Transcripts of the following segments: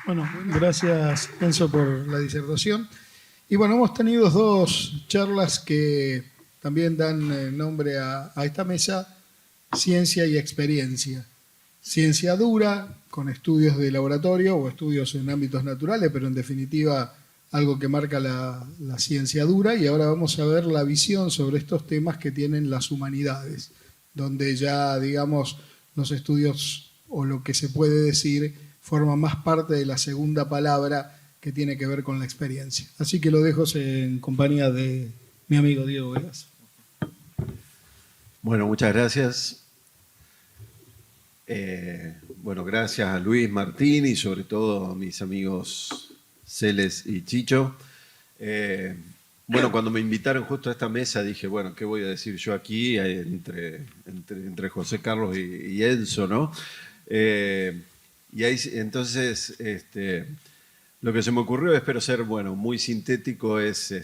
Bueno, gracias Enzo por la disertación. Y bueno, hemos tenido dos charlas que también dan nombre a esta mesa, ciencia y experiencia. Ciencia dura, con estudios de laboratorio o estudios en ámbitos naturales, pero en definitiva algo que marca la ciencia dura. Y ahora vamos a ver la visión sobre estos temas que tienen las humanidades, donde ya, digamos, los estudios o lo que se puede decir forma más parte de la segunda palabra que tiene que ver con la experiencia. Así que lo dejo en compañía de mi amigo Diego Vegas. Bueno, muchas gracias. Bueno, gracias a Luis Martín y sobre todo a mis amigos Celes y Chicho. Bueno, cuando me invitaron justo a esta mesa dije, bueno, ¿qué voy a decir yo aquí entre José Carlos y Enzo, ¿no? Y ahí entonces lo que se me ocurrió, espero ser, bueno, muy sintético, es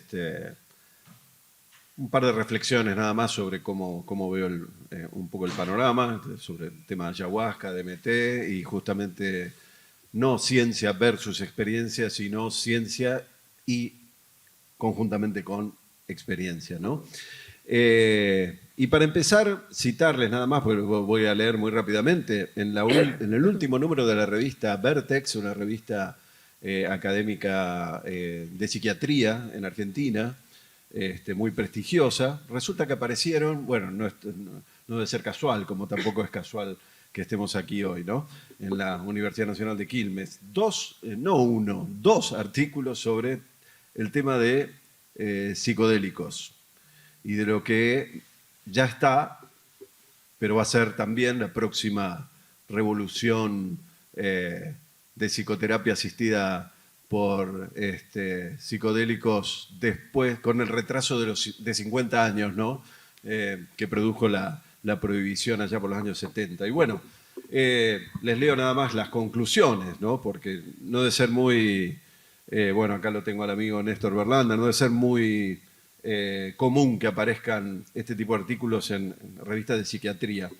un par de reflexiones nada más sobre cómo veo un poco el panorama, sobre el tema de ayahuasca, DMT y justamente no ciencia versus experiencia, sino ciencia y conjuntamente con experiencia, ¿no? Y para empezar, citarles nada más, porque voy a leer muy rápidamente, en el último número de la revista Vertex, una revista académica de psiquiatría en Argentina, muy prestigiosa, resulta que aparecieron, bueno, no debe ser casual, como tampoco es casual que estemos aquí hoy, ¿no? En la Universidad Nacional de Quilmes, dos artículos sobre el tema de psicodélicos y de lo que ya está, pero va a ser también la próxima revolución de psicoterapia asistida por psicodélicos después, con el retraso de 50 años, ¿no? Que produjo la prohibición allá por los años 70. Y bueno, les leo nada más las conclusiones, ¿no? Porque no debe ser muy, bueno, acá lo tengo al amigo Néstor Berlanda, no debe ser muy común que aparezcan este tipo de artículos en revistas de psiquiatría.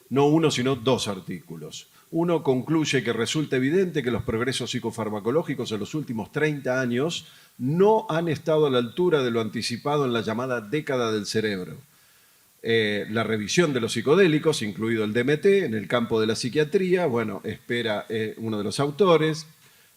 No uno, sino dos artículos. Uno concluye que resulta evidente que los progresos psicofarmacológicos en los últimos 30 años no han estado a la altura de lo anticipado en la llamada década del cerebro. La revisión de los psicodélicos, incluido el DMT, en el campo de la psiquiatría, bueno, espera uno de los autores,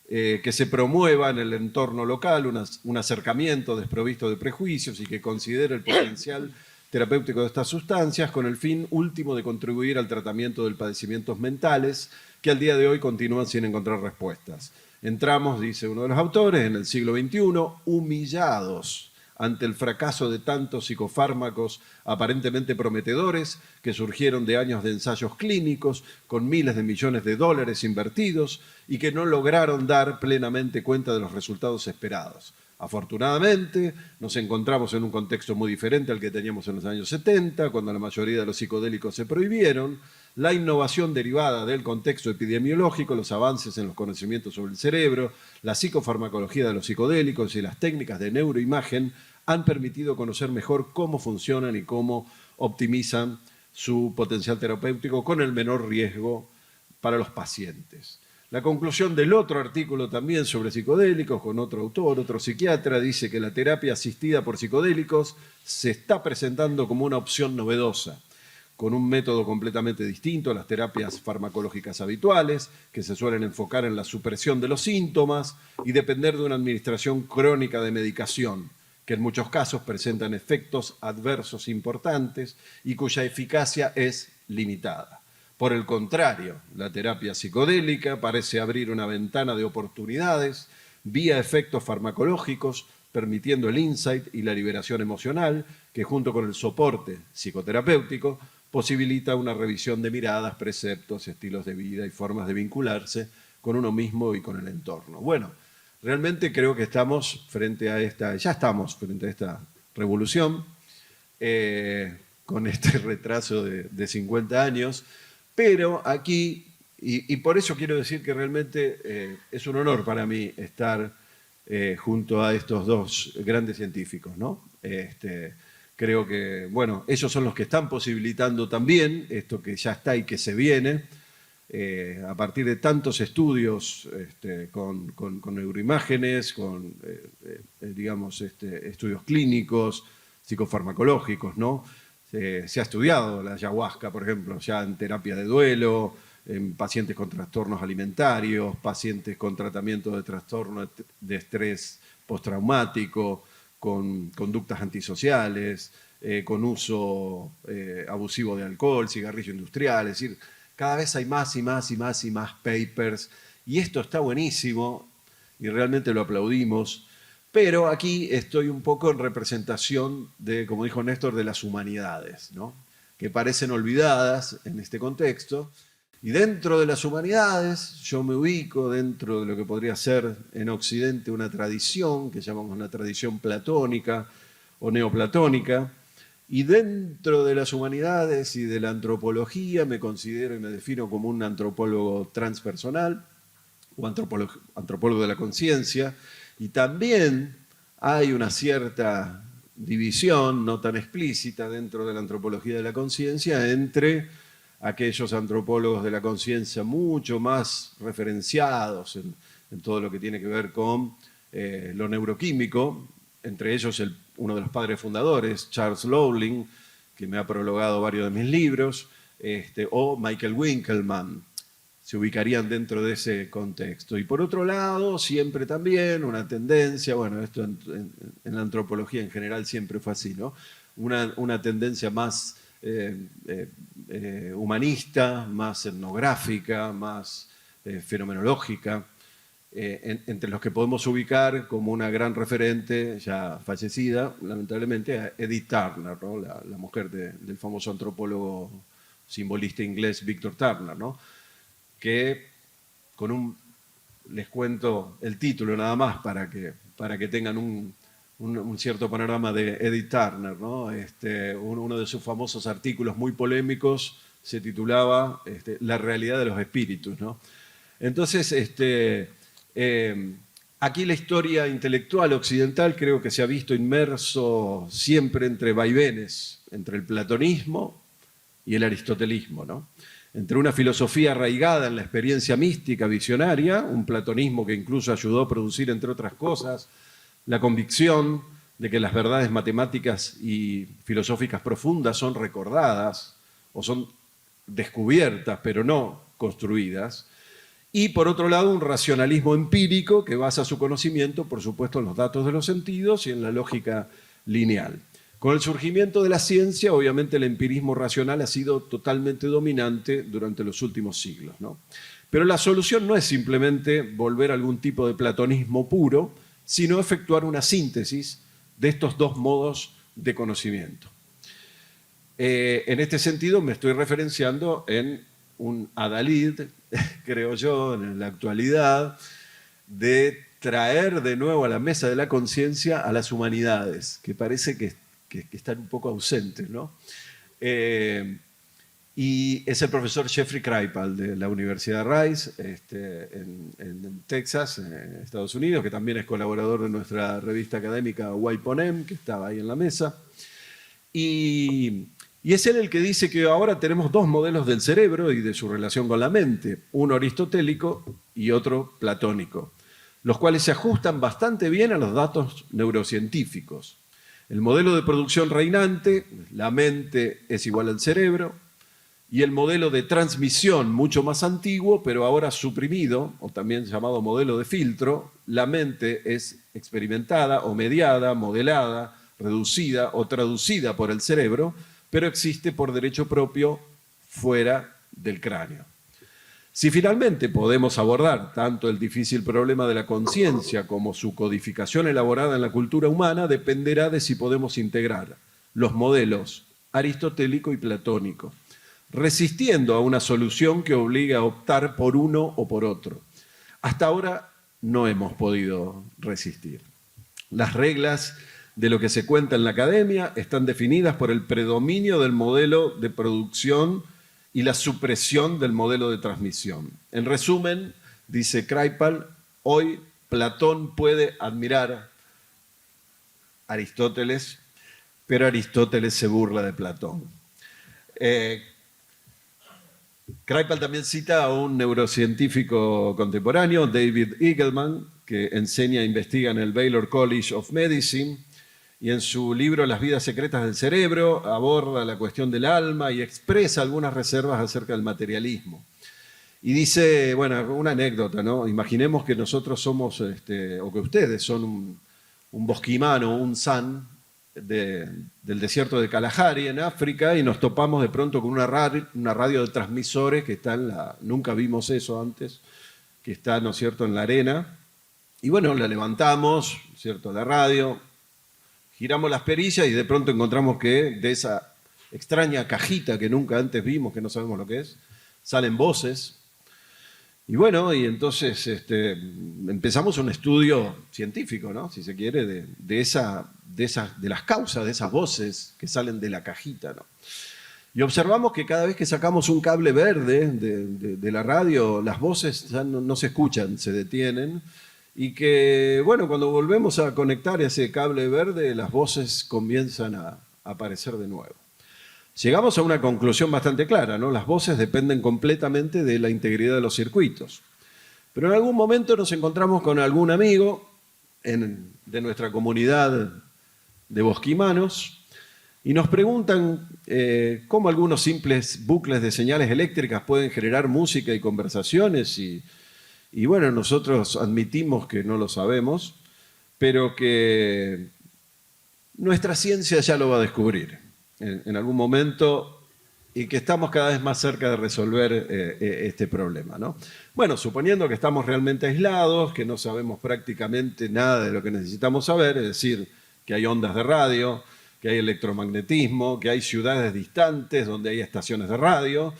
que se promueva en el entorno local un acercamiento desprovisto de prejuicios y que considere el potencial terapéutico de estas sustancias con el fin último de contribuir al tratamiento de padecimientos mentales que al día de hoy continúan sin encontrar respuestas. Entramos, dice uno de los autores, en el siglo XXI humillados ante el fracaso de tantos psicofármacos aparentemente prometedores que surgieron de años de ensayos clínicos con miles de millones de dólares invertidos y que no lograron dar plenamente cuenta de los resultados esperados. Afortunadamente, nos encontramos en un contexto muy diferente al que teníamos en los años 70, cuando la mayoría de los psicodélicos se prohibieron. La innovación derivada del contexto epidemiológico, los avances en los conocimientos sobre el cerebro, la psicofarmacología de los psicodélicos y las técnicas de neuroimagen han permitido conocer mejor cómo funcionan y cómo optimizan su potencial terapéutico con el menor riesgo para los pacientes. La conclusión del otro artículo también sobre psicodélicos, con otro autor, otro psiquiatra, dice que la terapia asistida por psicodélicos se está presentando como una opción novedosa, con un método completamente distinto a las terapias farmacológicas habituales, que se suelen enfocar en la supresión de los síntomas y depender de una administración crónica de medicación, que en muchos casos presentan efectos adversos importantes y cuya eficacia es limitada. Por el contrario, la terapia psicodélica parece abrir una ventana de oportunidades vía efectos farmacológicos, permitiendo el insight y la liberación emocional, que junto con el soporte psicoterapéutico posibilita una revisión de miradas, preceptos, estilos de vida y formas de vincularse con uno mismo y con el entorno. Bueno, realmente creo que ya estamos frente a esta revolución, con este retraso de 50 años, pero aquí, y por eso quiero decir que realmente es un honor para mí estar junto a estos dos grandes científicos, ¿no? Creo que, bueno, ellos son los que están posibilitando también esto que ya está y que se viene. a partir de tantos estudios con neuroimágenes, con digamos, estudios clínicos, psicofarmacológicos, ¿no? Se ha estudiado la ayahuasca, por ejemplo, ya en terapia de duelo, en pacientes con trastornos alimentarios, pacientes con tratamiento de trastorno de estrés postraumático, con conductas antisociales, con uso abusivo de alcohol, cigarrillo industrial, es decir, cada vez hay más y más y más y más papers, y esto está buenísimo, y realmente lo aplaudimos, pero aquí estoy un poco en representación de, como dijo Néstor, de las humanidades, ¿no? Que parecen olvidadas en este contexto, y dentro de las humanidades yo me ubico dentro de lo que podría ser en Occidente una tradición, que llamamos una tradición platónica o neoplatónica, y dentro de las humanidades y de la antropología me considero y me defino como un antropólogo transpersonal o antropólogo de la conciencia, y también hay una cierta división, no tan explícita, dentro de la antropología de la conciencia entre aquellos antropólogos de la conciencia mucho más referenciados en todo lo que tiene que ver con lo neuroquímico, entre ellos uno de los padres fundadores, Charles Lowling, que me ha prologado varios de mis libros, o Michael Winkelmann, se ubicarían dentro de ese contexto. Y por otro lado, siempre también una tendencia, bueno, esto en la antropología en general siempre fue así, ¿no? Una tendencia más humanista, más etnográfica, más fenomenológica, entre los que podemos ubicar como una gran referente, ya fallecida, lamentablemente, a Edith Turner, ¿no? la mujer del famoso antropólogo simbolista inglés Victor Turner, ¿no? Que les cuento el título nada más para que tengan un cierto panorama de Edith Turner, ¿no? Uno de sus famosos artículos muy polémicos se titulaba La realidad de los espíritus, ¿no? Entonces, aquí la historia intelectual occidental creo que se ha visto inmerso siempre entre vaivenes, entre el platonismo y el aristotelismo, ¿no? Entre una filosofía arraigada en la experiencia mística visionaria, un platonismo que incluso ayudó a producir, entre otras cosas, la convicción de que las verdades matemáticas y filosóficas profundas son recordadas o son descubiertas, pero no construidas. Y por otro lado, un racionalismo empírico que basa su conocimiento, por supuesto, en los datos de los sentidos y en la lógica lineal. Con el surgimiento de la ciencia, obviamente el empirismo racional ha sido totalmente dominante durante los últimos siglos, ¿no? Pero la solución no es simplemente volver a algún tipo de platonismo puro, sino efectuar una síntesis de estos dos modos de conocimiento. En este sentido me estoy referenciando en un adalid, creo yo, en la actualidad, de traer de nuevo a la mesa de la conciencia a las humanidades, que parece que están un poco ausentes, ¿no? Y es el profesor Jeffrey Kripal de la Universidad Rice en Texas, en Estados Unidos, que también es colaborador de nuestra revista académica Waiponem, que estaba ahí en la mesa. Y es él el que dice que ahora tenemos dos modelos del cerebro y de su relación con la mente, uno aristotélico y otro platónico, los cuales se ajustan bastante bien a los datos neurocientíficos. El modelo de producción reinante, la mente es igual al cerebro, y el modelo de transmisión, mucho más antiguo, pero ahora suprimido, o también llamado modelo de filtro, la mente es experimentada o mediada, modelada, reducida o traducida por el cerebro, pero existe por derecho propio fuera del cráneo. Si finalmente podemos abordar tanto el difícil problema de la conciencia como su codificación elaborada en la cultura humana, dependerá de si podemos integrar los modelos aristotélico y platónico, resistiendo a una solución que obligue a optar por uno o por otro. Hasta ahora no hemos podido resistir. Las reglas de lo que se cuenta en la academia están definidas por el predominio del modelo de producción y la supresión del modelo de transmisión. En resumen, dice Kripal, hoy Platón puede admirar a Aristóteles, pero Aristóteles se burla de Platón. Kraepel también cita a un neurocientífico contemporáneo, David Eagleman, que enseña e investiga en el Baylor College of Medicine, y en su libro Las vidas secretas del cerebro aborda la cuestión del alma y expresa algunas reservas acerca del materialismo. Y dice, bueno, una anécdota, ¿no? Imaginemos que nosotros somos, o que ustedes son un bosquimano, un san del desierto de Kalahari en África, y nos topamos de pronto con una radio de transmisores que está nunca vimos eso antes, que está, ¿no es cierto?, en la arena. Y bueno, la levantamos, ¿cierto?, la radio, giramos las perillas y de pronto encontramos que de esa extraña cajita que nunca antes vimos, que no sabemos lo que es, salen voces. Y bueno, y entonces empezamos un estudio científico, ¿no?, si se quiere, de las causas de esas voces que salen de la cajita, ¿no? Y observamos que cada vez que sacamos un cable verde de la radio, las voces ya no se escuchan, se detienen. Y que, bueno, cuando volvemos a conectar ese cable verde, las voces comienzan a aparecer de nuevo. Llegamos a una conclusión bastante clara, ¿no? Las voces dependen completamente de la integridad de los circuitos. Pero en algún momento nos encontramos con algún amigo de nuestra comunidad de bosquimanos y nos preguntan cómo algunos simples bucles de señales eléctricas pueden generar música y conversaciones. Y bueno, nosotros admitimos que no lo sabemos, pero que nuestra ciencia ya lo va a descubrir en algún momento y que estamos cada vez más cerca de resolver este problema, ¿no? Bueno, suponiendo que estamos realmente aislados, que no sabemos prácticamente nada de lo que necesitamos saber, es decir, que hay ondas de radio, que hay electromagnetismo, que hay ciudades distantes donde hay estaciones de radio.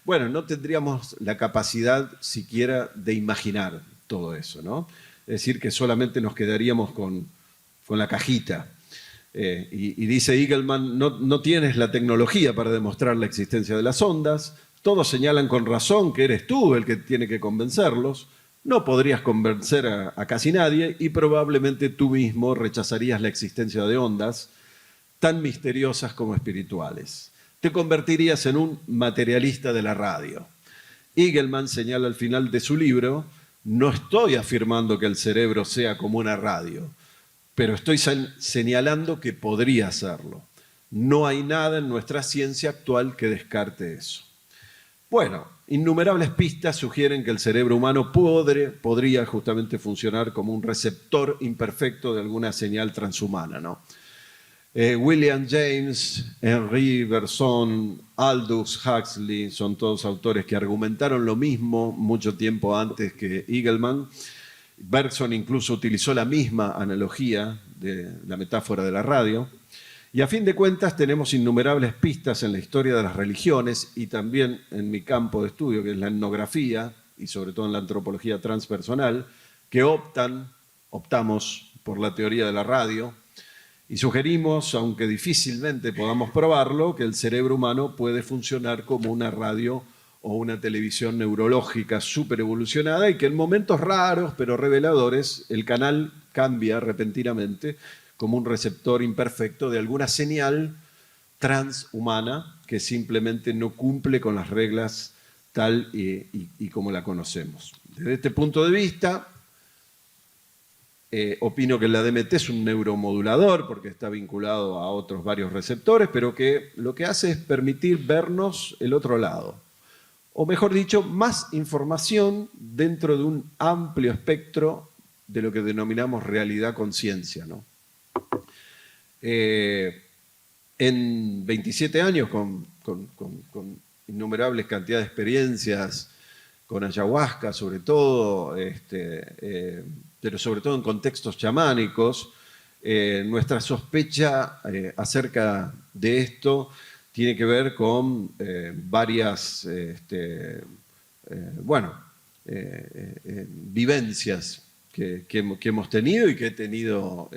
Bueno, no tendríamos la capacidad siquiera de imaginar todo eso, ¿no? Es decir, que solamente nos quedaríamos con la cajita. Y dice Eagleman, no tienes la tecnología para demostrar la existencia de las ondas, todos señalan con razón que eres tú el que tiene que convencerlos, no podrías convencer a casi nadie y probablemente tú mismo rechazarías la existencia de ondas tan misteriosas como espirituales. Te convertirías en un materialista de la radio. Eagleman señala al final de su libro, no estoy afirmando que el cerebro sea como una radio, pero estoy señalando que podría serlo. No hay nada en nuestra ciencia actual que descarte eso. Bueno, innumerables pistas sugieren que el cerebro humano podría justamente funcionar como un receptor imperfecto de alguna señal transhumana, ¿no? William James, Henri Bergson, Aldous Huxley son todos autores que argumentaron lo mismo mucho tiempo antes que Eagleman. Bergson incluso utilizó la misma analogía de la metáfora de la radio. Y a fin de cuentas tenemos innumerables pistas en la historia de las religiones y también en mi campo de estudio, que es la etnografía y sobre todo en la antropología transpersonal, que optamos por la teoría de la radio y sugerimos, aunque difícilmente podamos probarlo, que el cerebro humano puede funcionar como una radio o una televisión neurológica súper evolucionada y que en momentos raros pero reveladores el canal cambia repentinamente como un receptor imperfecto de alguna señal transhumana que simplemente no cumple con las reglas tal y como la conocemos. Desde este punto de vista, opino que la DMT es un neuromodulador porque está vinculado a otros varios receptores, pero que lo que hace es permitir vernos el otro lado. O mejor dicho, más información dentro de un amplio espectro de lo que denominamos realidad-conciencia, ¿no? En 27 años, con innumerables cantidades de experiencias, con ayahuasca sobre todo, pero sobre todo en contextos chamánicos, nuestra sospecha acerca de esto tiene que ver con varias vivencias que hemos tenido y que he tenido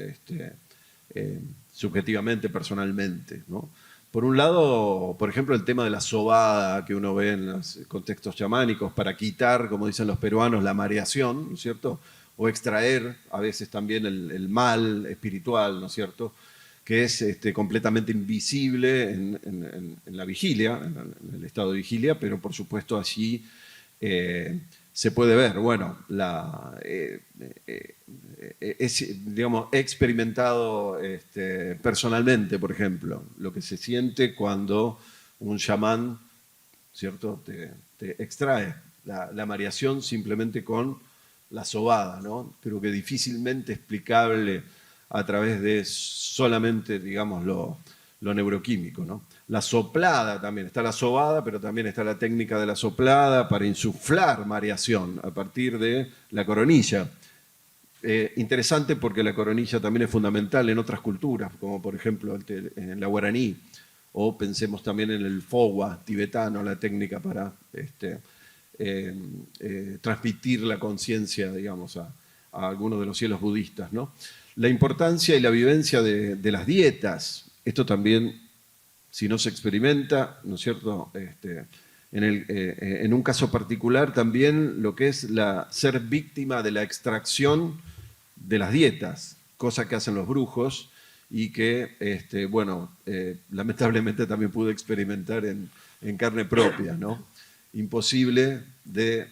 subjetivamente, personalmente, ¿no? Por un lado, por ejemplo, el tema de la sobada que uno ve en los contextos chamánicos para quitar, como dicen los peruanos, la mareación, ¿no es cierto? O extraer a veces también el mal espiritual, ¿no es cierto?, que es completamente invisible en la vigilia, en el estado de vigilia, pero por supuesto allí se puede ver. Bueno, digamos, he experimentado personalmente, por ejemplo, lo que se siente cuando un chamán, ¿cierto?, te extrae la mareación simplemente con la sobada, ¿no? Creo que difícilmente explicable a través de solamente, digamos, lo neuroquímico, ¿no? La soplada también, está la sobada, pero también está la técnica de la soplada para insuflar mareación a partir de la coronilla. Interesante porque la coronilla también es fundamental en otras culturas, como por ejemplo en la guaraní, o pensemos también en el fowa tibetano, la técnica para transmitir la conciencia, digamos, a algunos de los cielos budistas, ¿no? La importancia y la vivencia de las dietas, esto también, si no se experimenta, ¿no es cierto?, en un caso particular también lo que es ser víctima de la extracción de las dietas, cosa que hacen los brujos y que, bueno, lamentablemente también pude experimentar en carne propia, ¿no? Imposible de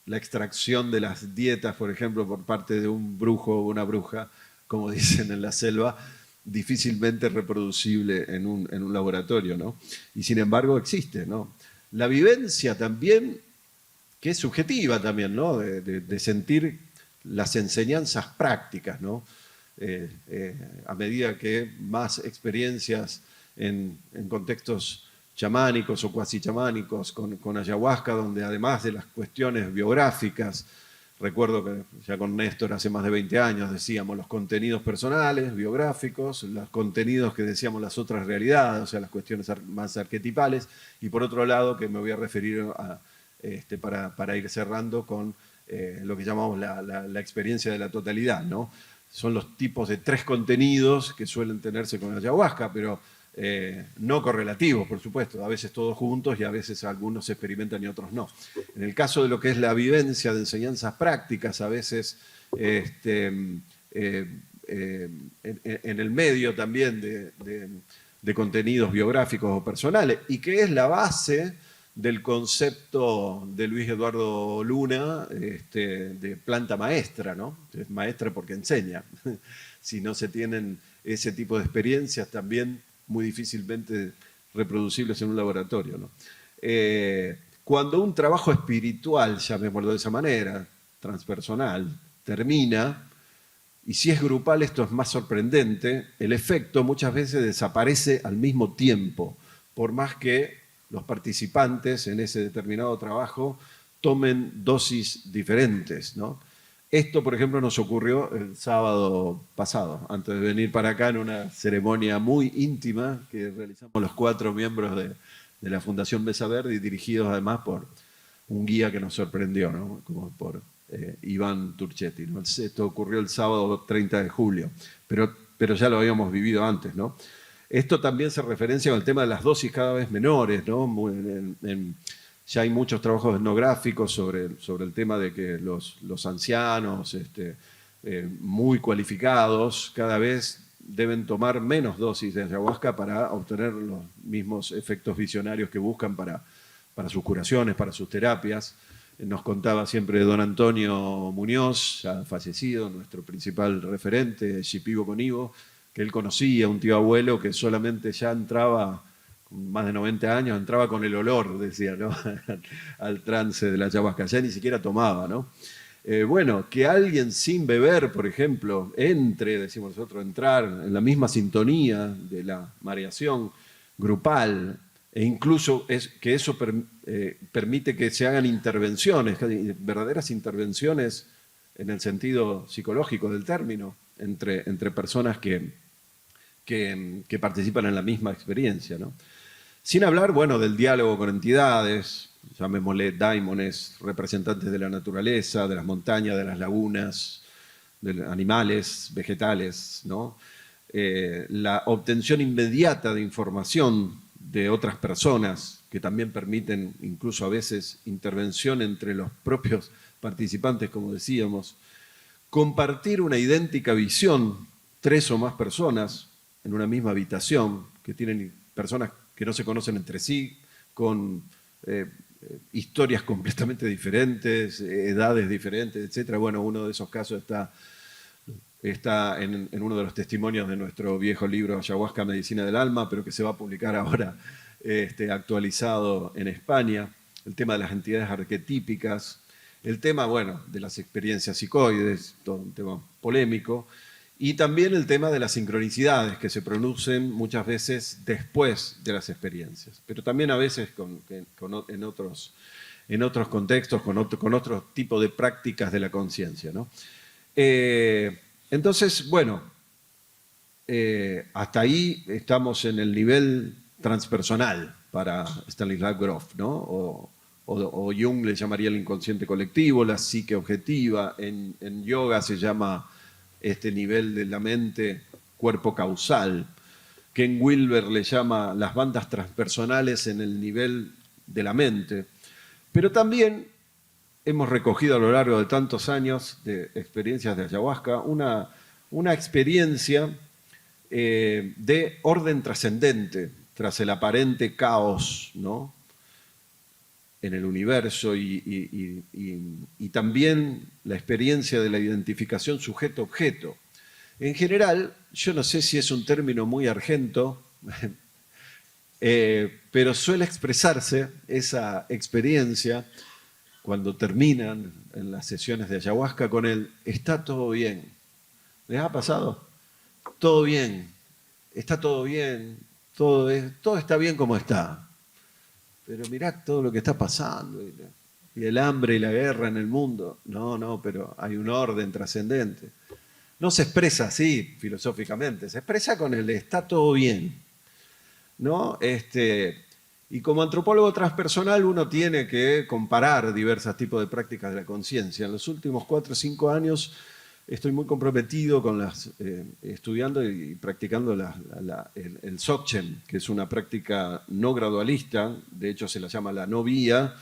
la extracción de las dietas, por ejemplo, por parte de un brujo o una bruja, como dicen en la selva, difícilmente reproducible en un laboratorio, ¿no? Y sin embargo existe, ¿no? La vivencia también, que es subjetiva también, ¿no? De sentir las enseñanzas prácticas, ¿no? A medida que más experiencias en contextos chamánicos o cuasi chamánicos con ayahuasca, donde además de las cuestiones biográficas, recuerdo que ya con Néstor hace más de 20 años decíamos los contenidos personales, biográficos, los contenidos que decíamos las otras realidades, o sea, las cuestiones más arquetipales, y por otro lado, que me voy a referir para ir cerrando con lo que llamamos la experiencia de la totalidad, ¿no? Son los tipos de 3 contenidos que suelen tenerse con la ayahuasca, pero no correlativos, por supuesto, a veces todos juntos y a veces algunos se experimentan y otros no. En el caso de lo que es la vivencia de enseñanzas prácticas, a veces en el medio también de contenidos biográficos o personales, y que es la base del concepto de Luis Eduardo Luna de planta maestra, ¿no? Es maestra porque enseña. Si no se tienen ese tipo de experiencias también muy difícilmente reproducibles en un laboratorio, ¿no? Cuando un trabajo espiritual, llamémoslo de esa manera, transpersonal, termina, y si es grupal esto es más sorprendente, el efecto muchas veces desaparece al mismo tiempo, por más que los participantes en ese determinado trabajo tomen dosis diferentes, ¿no? Esto, por ejemplo, nos ocurrió el sábado pasado, antes de venir para acá en una ceremonia muy íntima que realizamos los 4 miembros de la Fundación Mesa Verde y dirigidos además por un guía que nos sorprendió, ¿no? Como por Iván Turchetti, ¿no? Esto ocurrió el sábado 30 de julio, pero ya lo habíamos vivido antes, ¿no? Esto también se referencia con el tema de las dosis cada vez menores, ¿no? Ya hay muchos trabajos etnográficos sobre el tema de que los ancianos muy cualificados cada vez deben tomar menos dosis de ayahuasca para obtener los mismos efectos visionarios que buscan para sus curaciones, para sus terapias. Nos contaba siempre don Antonio Muñoz, ya fallecido, nuestro principal referente, Shipibo Conibo, que él conocía, un tío abuelo que solamente ya entraba más de 90 años, entraba con el olor, decía, ¿no? Al trance de la ayahuasca, ya ni siquiera tomaba, ¿no? Bueno, que alguien sin beber, por ejemplo, entre, decimos nosotros, entrar en la misma sintonía de la mareación grupal, e incluso que eso permite que se hagan intervenciones, verdaderas intervenciones en el sentido psicológico del término, entre personas que participan en la misma experiencia, ¿no? Sin hablar, bueno, del diálogo con entidades, llamémosle daimones, representantes de la naturaleza, de las montañas, de las lagunas, de animales, vegetales, ¿no? La obtención inmediata de información de otras personas que también permiten incluso a veces intervención entre los propios participantes, como decíamos. Compartir una idéntica visión, 3 o más personas, en una misma habitación, que tienen personas que no se conocen entre sí, con historias completamente diferentes, edades diferentes, etc. Bueno, uno de esos casos está en uno de los testimonios de nuestro viejo libro Ayahuasca, Medicina del Alma, pero que se va a publicar ahora actualizado en España. El tema de las entidades arquetípicas, el tema, bueno, de las experiencias psicoides, todo un tema polémico, y también el tema de las sincronicidades que se producen muchas veces después de las experiencias, pero también a veces en otros contextos, con otro tipo de prácticas de la conciencia, ¿no? Entonces, bueno, hasta ahí estamos en el nivel transpersonal para Stanislav Grof, ¿no? O Jung le llamaría el inconsciente colectivo, la psique objetiva. En yoga se llama este nivel de la mente cuerpo causal. Ken Wilber le llama las bandas transpersonales en el nivel de la mente. Pero también hemos recogido a lo largo de tantos años de experiencias de ayahuasca una experiencia de orden trascendente tras el aparente caos, ¿no?, en el universo y también la experiencia de la identificación sujeto-objeto. En general, yo no sé si es un término muy argento, pero suele expresarse esa experiencia cuando terminan en las sesiones de ayahuasca con el "está todo bien". ¿Les ha pasado? Todo bien, está todo bien, todo está bien como está. Pero mirá todo lo que está pasando, y el hambre y la guerra en el mundo. No, pero hay un orden trascendente. No se expresa así filosóficamente, se expresa con el "está todo bien", ¿no? Y como antropólogo transpersonal uno tiene que comparar diversos tipos de prácticas de la conciencia. En los últimos 4 o 5 años estoy muy comprometido con estudiando y practicando el Dzogchen, que es una práctica no gradualista, de hecho se la llama la no vía,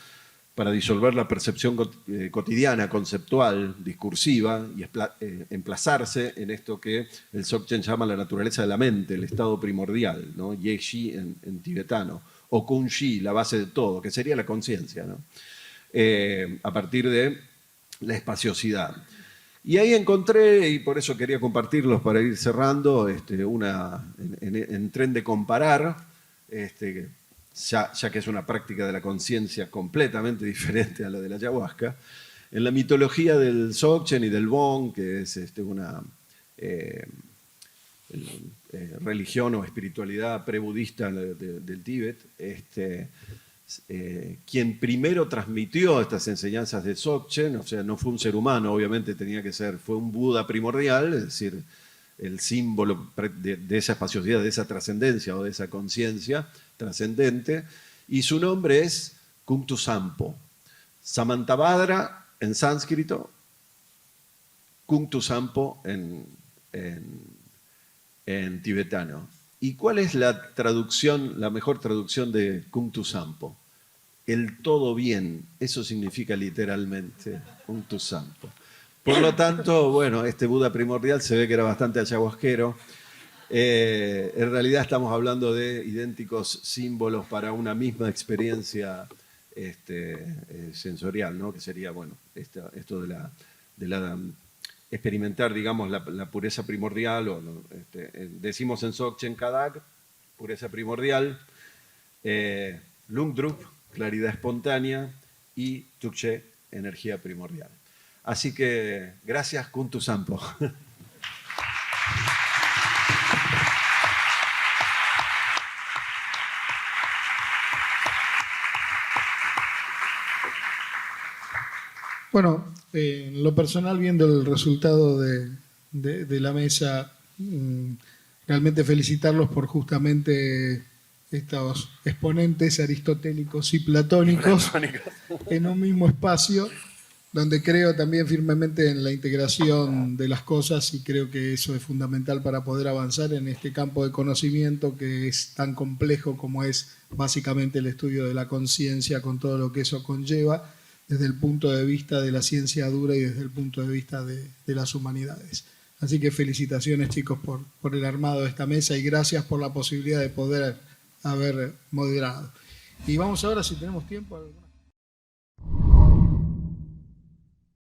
para disolver la percepción cotidiana, conceptual, discursiva, y emplazarse en esto que el Dzogchen llama la naturaleza de la mente, el estado primordial, ¿no? Ye-Shi en tibetano, o Kun-Shi, la base de todo, que sería la conciencia, ¿no? A partir de la espaciosidad. Y ahí encontré, y por eso quería compartirlos para ir cerrando, en tren de comparar, ya que es una práctica de la conciencia completamente diferente a la de la ayahuasca, en la mitología del Dzogchen y del Bon, que es una religión o espiritualidad prebudista del Tíbet, quien primero transmitió estas enseñanzas de Dzogchen, o sea, no fue un ser humano, obviamente fue un Buda primordial, es decir, el símbolo de esa espaciosidad, de esa trascendencia o de esa conciencia trascendente, y su nombre es Kungtu Sampo. Samantabhadra en sánscrito, Kungtu Sampo en tibetano. ¿Y cuál es la mejor traducción de Kungtu Sampo? El todo bien, eso significa literalmente Kungtu Sampo. Por lo tanto, bueno, este Buda primordial se ve que era bastante ayahuasquero. En realidad estamos hablando de idénticos símbolos para una misma experiencia sensorial, ¿no? Que sería, bueno, esto de la experimentar, digamos, la pureza primordial, decimos en Dzogchen Kadak, pureza primordial, Lungdrup, claridad espontánea, y Tukche, energía primordial. Así que gracias, Kungtu Sampo. Bueno, en lo personal, viendo el resultado de la mesa, realmente felicitarlos por justamente estos exponentes aristotélicos y platónicos en un mismo espacio, donde creo también firmemente en la integración de las cosas, y creo que eso es fundamental para poder avanzar en este campo de conocimiento que es tan complejo como es básicamente el estudio de la conciencia, con todo lo que eso conlleva, desde el punto de vista de la ciencia dura y desde el punto de vista de las humanidades. Así que felicitaciones, chicos, por el armado de esta mesa y gracias por la posibilidad de poder haber moderado. Y vamos ahora, si tenemos tiempo, a algunas